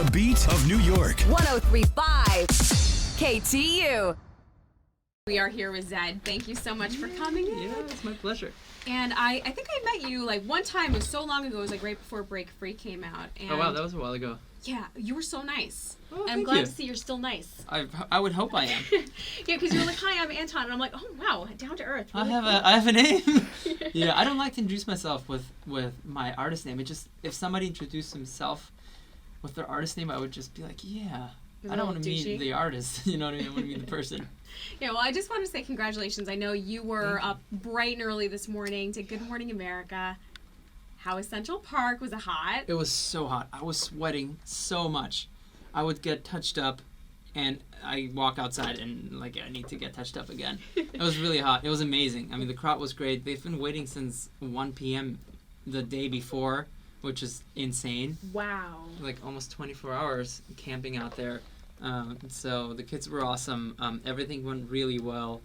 The beat of New York. 103.5 KTU. We are here with Zedd. Thank you so much for coming in. Yeah, it's my pleasure. And I think I met you like one time. It was so long ago. It was like right before Break Free came out. And Oh wow, that was a while ago. yeah, you were so nice. Oh, and I'm thank glad you. to see you're still nice. I would hope I am. Yeah, because you were like, "Hi, I'm Anton," and I'm like, "Oh wow, down to earth." I Really have cool. I have a name. Yeah, I don't like to introduce myself with my artist name. It just, if somebody introduced himself with their artist name, I would just be like, yeah. I don't want to douchey. meet the artist. You know what I mean? I want to meet the person. Yeah, well, I just want to say congratulations. I know you were up bright and early this morning to Good Morning America. How was Central Park? Was it hot? It was so hot. I was sweating so much. I would get touched up, and I walk outside and like I need to get touched up again. It was really hot. It was amazing. I mean, the crowd was great. They've been waiting since 1 p.m. the day before, which is insane. Wow. Like almost 24 hours camping out there. So the kids were awesome. Everything went really well.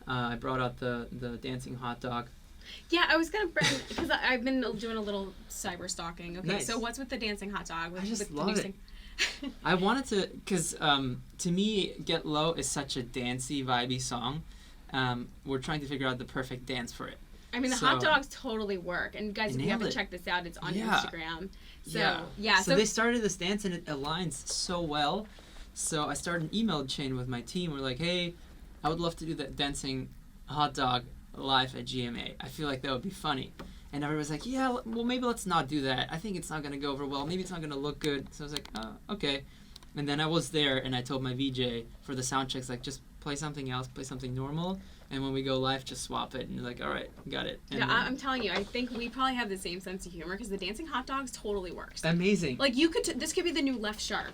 I brought out the dancing hot dog. Yeah, I was gonna bring because I've been doing a little cyber stalking. Okay, Nice. so what's with the dancing hot dog? I just with the love new it. sing- I wanted to, because to me, Get Low is such a dancey, vibey song. We're trying to figure out the perfect dance for it. I mean, the hot dogs totally work. And guys, if you Nailed haven't it. checked this out, it's on Yeah. Instagram. So yeah, So they started this dance and it aligns so well. So I started an email chain with my team. We're like, hey, I would love to do that dancing hot dog live at GMA. I feel like that would be funny. And everybody's like, yeah, well, maybe let's not do that. I think it's not going to go over well. Maybe it's not going to look good. So I was like, okay. And then I was there and I told my VJ for the sound checks, like, just play something else, play something normal. And when we go live, just swap it. And they're like, all right, got it. And yeah, then- I'm telling you, I think we probably have the same sense of humor because the dancing hot dogs totally works. amazing. Like you could, this could be the new Left Shark.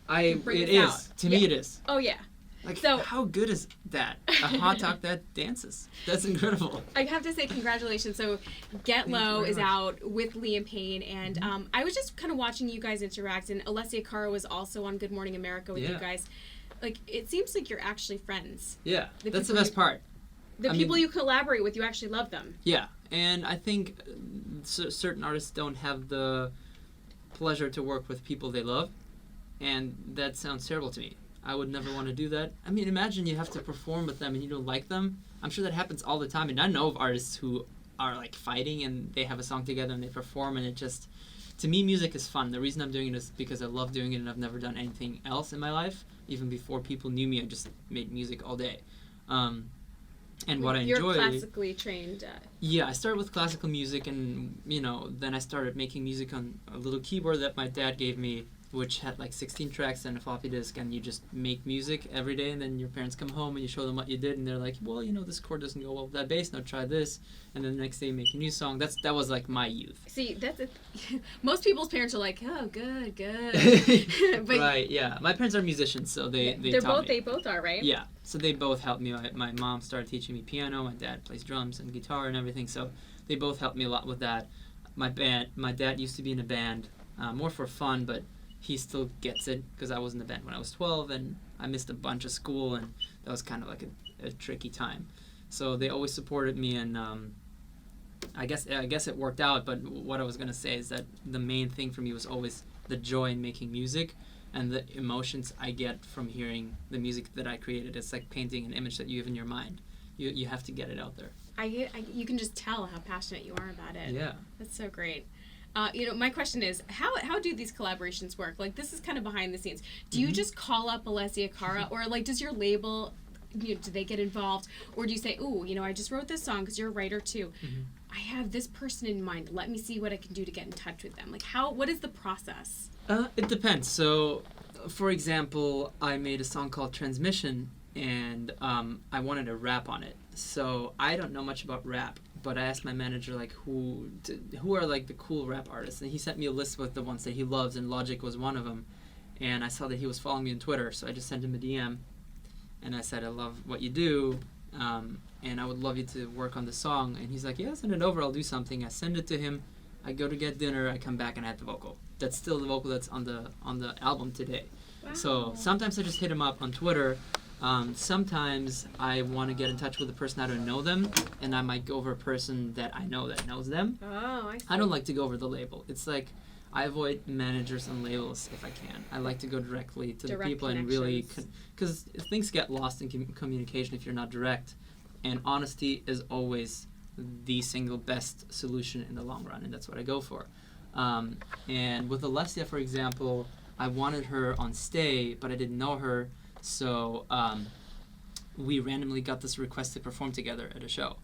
It bring is. this out. To me, Yeah. it is. Oh yeah. Like, So- how good is that? A hot dog that dances. That's incredible. I have to say congratulations. So Get Thank you Low very is much. out with Liam Payne, and I was just kind of watching you guys interact, and Alessia Cara was also on Good Morning America with you Yeah. guys. Like, it seems like you're actually friends. Yeah, The that's the people best you- part. The I people mean- you collaborate with, you actually love them. Yeah, and I think certain artists don't have the pleasure to work with people they love, and that sounds terrible to me. I would never want to do that. I mean, imagine you have to perform with them and you don't like them. I'm sure that happens all the time, and I know of artists who are like fighting and they have a song together and they perform, and it just, to me, music is fun. The reason I'm doing it is because I love doing it and I've never done anything else in my life. Even before people knew me, I just made music all day. And what I You're enjoy... classically trained. Yeah, I started with classical music, and then I started making music on a little keyboard that my dad gave me, which had like 16 tracks and a floppy disk, and you just make music every day, and then your parents come home and you show them what you did, and they're like, well, this chord doesn't go well with that bass, now try this, and then the next day you make a new song. That was like my youth. See, most people's parents are like, oh, good. But Right, yeah. My parents are musicians, so they taught me. they both are, right? Yeah, so they both helped me. My mom started teaching me piano. My dad plays drums and guitar and everything. So they both helped me a lot with that. My dad used to be in a band, more for fun, but he still gets it because I was in the band when I was 12 and I missed a bunch of school, and that was kind of like a tricky time. So they always supported me, and I guess it worked out. But what I was gonna say is that the main thing for me was always the joy in making music and the emotions I get from hearing the music that I created. It's like painting an image that you have in your mind. You have to get it out there. You can just tell how passionate you are about it. Yeah. That's so great. My question is, how do these collaborations work? Like, this is kind of behind the scenes. Do you just call up Alessia Cara, or like, does your label, do they get involved, or do you say, ooh, I just wrote this song because you're a writer too. I have this person in mind. Let me see what I can do to get in touch with them. Like, what is the process? It depends. So, for example, I made a song called Transmission, and I wanted a rap on it. So I don't know much about rap, but I asked my manager like who are like the cool rap artists, and he sent me a list with the ones that he loves, and Logic was one of them. And I saw that he was following me on Twitter, so I just sent him a DM, and I said, I love what you do, and I would love you to work on the song. And he's like, yeah, send it over, I'll do something. I send it to him, I go to get dinner, I come back and I had the vocal. That's still the vocal that's on the album today. Wow. So sometimes I just hit him up on Twitter. Sometimes I want to get in touch with a person I don't know them, and I might go over a person that I know that knows them. Oh, I see. I don't like to go over the label. It's like, I avoid managers and labels if I can. I like to go directly to Direct the people and really, because things get lost in communication if you're not direct. And honesty is always the single best solution in the long run, and that's what I go for. And with Alessia, for example, I wanted her on Stay, but I didn't know her, so we randomly got this request to perform together at a show.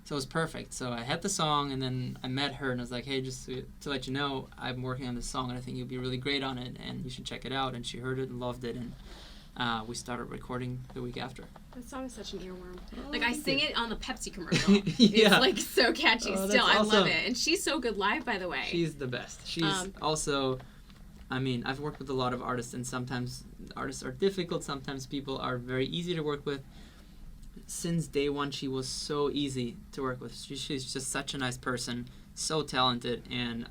So it was perfect. So I had the song, and then I met her, and I was like, hey, just to let you know, I'm working on this song, and I think you'll be really great on it, and you should check it out. And she heard it and loved it, and we started recording the week after. That song is such an earworm. Oh, like, I sing it on the Pepsi commercial. Yeah. It's, like, so catchy still. I awesome. love it. And she's so good live, by the way. She's the best. She's also... I mean, I've worked with a lot of artists, and sometimes artists are difficult. Sometimes people are very easy to work with. Since day one, she was so easy to work with. She's just such a nice person, so talented, and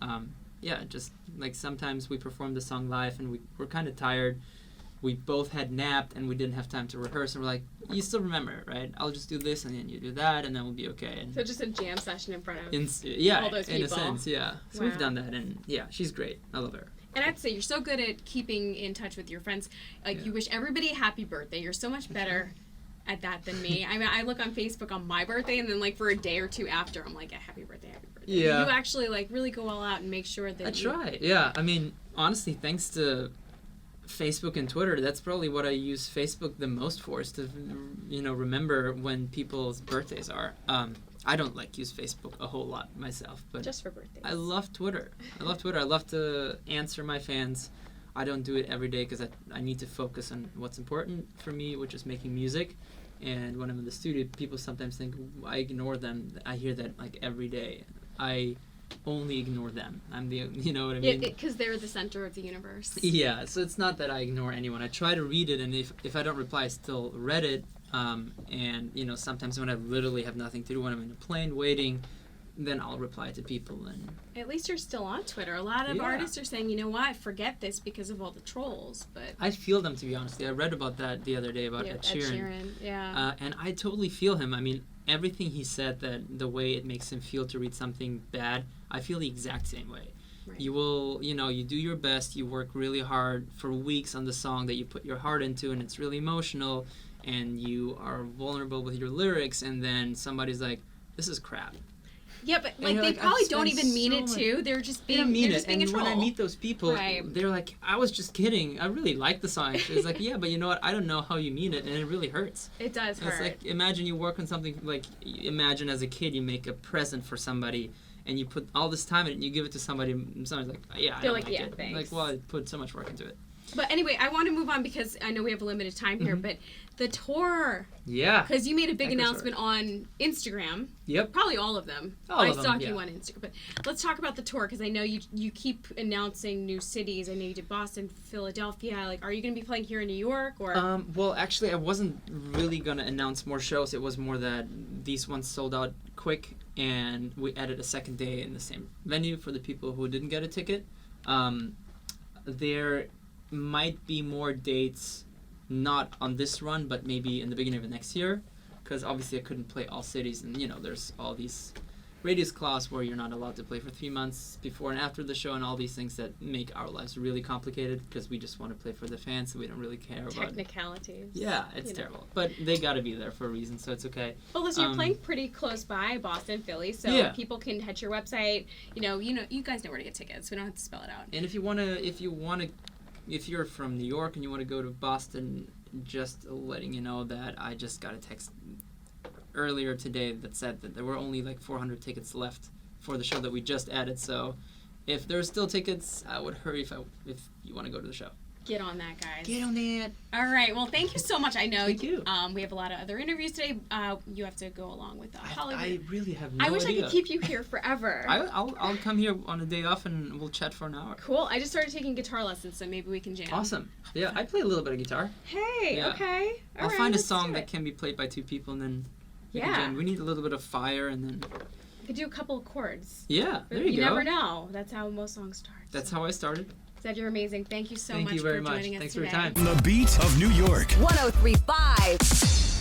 just like sometimes we performed the song live, and we were kind of tired. We both had napped, and we didn't have time to rehearse, and we're like, you still remember it, right? I'll just do this, and then you do that, and then we'll be okay. And so just a jam session in front of all those people. In a sense, yeah. So we've done that, and yeah, she's great. I love her. And I have to say, you're so good at keeping in touch with your friends. Like, you wish everybody a happy birthday. You're so much better at that than me. I mean, I look on Facebook on my birthday, and then, like, for a day or two after, I'm like, happy birthday, happy birthday. Yeah. You actually, like, really go all out and make sure that I try, yeah. I mean, honestly, thanks to Facebook and Twitter, that's probably what I use Facebook the most for, is to, remember when people's birthdays are. I don't use Facebook a whole lot myself, but just for birthdays. I love Twitter. I love to answer my fans. I don't do it every day because I need to focus on what's important for me, which is making music. And when I'm in the studio, people sometimes think I ignore them. I hear that like every day. I only ignore them. I'm the, you know what I mean? Because they're the center of the universe. Yeah, so it's not that I ignore anyone. I try to read it, and if I don't reply, I still read it. And sometimes when I literally have nothing to do, when I'm in a plane waiting, then I'll reply to people. And at least you're still on Twitter. A lot of artists are saying, you know what, I forget this because of all the trolls. But I feel them, to be honest. I read about that the other day about Ed Sheeran. Yeah. And I totally feel him. I mean, everything he said, that the way it makes him feel to read something bad, I feel the exact same way. Right. You will, you do your best, you work really hard for weeks on the song that you put your heart into, and it's really emotional, and you are vulnerable with your lyrics, and then somebody's like, this is crap. Yeah, but they probably don't even mean it too. They're just being being a troll. And when I meet those people, they're like, I was just kidding. I really like the song. It's like, yeah, but you know what? I don't know how you mean it, and it really hurts. It does hurt. It's like, imagine you work on something, like, imagine as a kid you make a present for somebody, and you put all this time in it, and you give it to somebody, and somebody's like, yeah, I don't like it. Thanks. Like, well, I put so much work into it. But anyway, I want to move on because I know we have a limited time here, but the tour. Yeah. Because you made a big announcement on Instagram. Yep. Probably all of them. I stalk you on Instagram. But let's talk about the tour, because I know you keep announcing new cities. I know you did Boston, Philadelphia. Like, are you going to be playing here in New York? Or? Well, actually, I wasn't really going to announce more shows. It was more that these ones sold out quick, and we added a second day in the same venue for the people who didn't get a ticket. There might be more dates, not on this run, but maybe in the beginning of the next year, because obviously I couldn't play all cities, and there's all these radius clause where you're not allowed to play for 3 months before and after the show, and all these things that make our lives really complicated, because we just want to play for the fans, so we don't really care about technicalities. Yeah, it's terrible, but they got to be there for a reason, so it's okay. Well, listen, you're playing pretty close by, Boston, Philly, so people can head to your website. You guys know where to get tickets. We don't have to spell it out. And if you're from New York and you want to go to Boston, just letting you know that I just got a text earlier today that said that there were only like 400 tickets left for the show that we just added. So if there's still tickets, I would hurry if you want to go to the show. Get on that, guys. Get on that. All right. Well, thank you so much. I know Thank you. We have a lot of other interviews today. You have to go along with Hollywood. I really have no idea. I wish I could keep you here forever. I'll come here on a day off and we'll chat for an hour. Cool. I just started taking guitar lessons, so maybe we can jam. Awesome. Yeah, I play a little bit of guitar. Hey, Yeah. okay. I'll find a song that can be played by two people, and then we can jam. We need a little bit of fire, and then we could do a couple of chords. Yeah, there you go. You never know. That's how most songs start. That's how I started. Zedd, you're amazing. Thank you so much for joining us. Thank you very much. Thanks for your time. The beat of New York. 103.5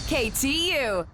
KTU.